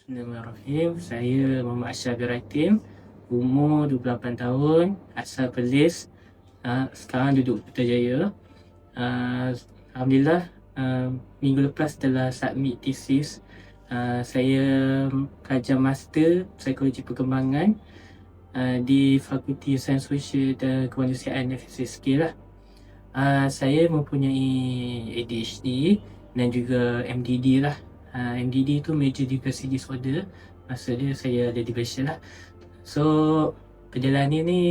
Bismillahirrahmanirrahim. Saya Muhammad Ashraf Biratim, umur 28 tahun, asal Perlis, sekarang duduk Putrajaya. Alhamdulillah, minggu lepas setelah submit thesis, saya pelajar master psikologi perkembangan di Fakulti Sains Sosial dan Kemanusiaan FSSK lah. Saya mempunyai ADHD dan juga MDD lah. MDD tu Major Depressive Disorder, maksudnya saya ada depression lah. So perjalanan ni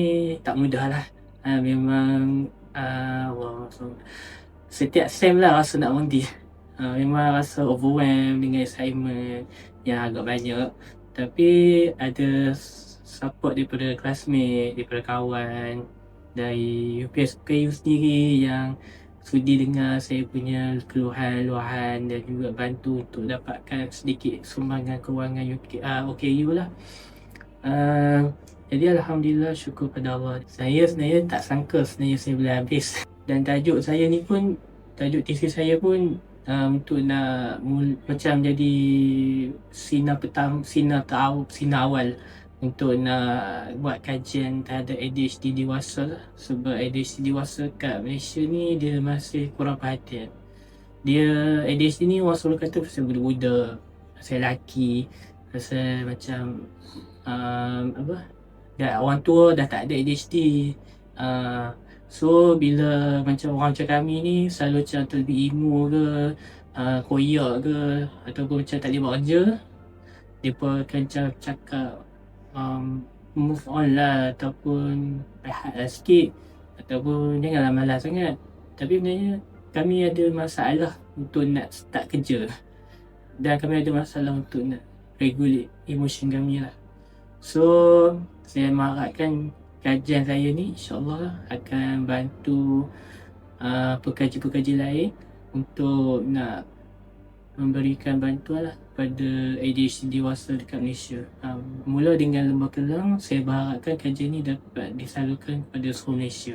tak mudah lah. Memang setiap sem lah rasa nak berhenti. Memang rasa overwhelmed dengan assignment yang agak banyak. Tapi ada support daripada classmate, daripada kawan, dari UPSPU sendiri yang sudi dengar saya punya keluhan-luahan dan juga bantu untuk dapatkan sedikit sumbangan kewangan OKU lah. Jadi Alhamdulillah, syukur pada Allah. Saya sebenarnya tak sangka sebenarnya saya boleh habis. Dan tajuk saya ni pun, tajuk tesis saya pun untuk nak macam jadi sinar awal untuk nak buat kajian terhadap ADHD dewasa lah. Sebab ADHD dewasa kat Malaysia ni dia masih kurang perhatian. Dia ADHD ni orang selalu kata pasal budak-budak, pasal lelaki, pasal macam orang tua dah tak ada ADHD. So bila macam orang macam kami ni selalu macam terlebih emo ke, koyak ke, ataupun macam tak boleh buat kerja, mereka akan cakap move on lah, ataupun rehat lah sikit, ataupun janganlah malas sangat. Tapi sebenarnya kami ada masalah untuk nak start kerja, dan kami ada masalah untuk nak regulate emotion kami lah. So saya mengharapkan kajian saya ni insyaAllah akan bantu pekerja-pekerja lain untuk nak memberikan bantuan lah pada ADHD dewasa dekat Malaysia. Mula dengan Lembah Kelang, saya berharapkan kajian ni dapat disalurkan kepada seluruh Malaysia.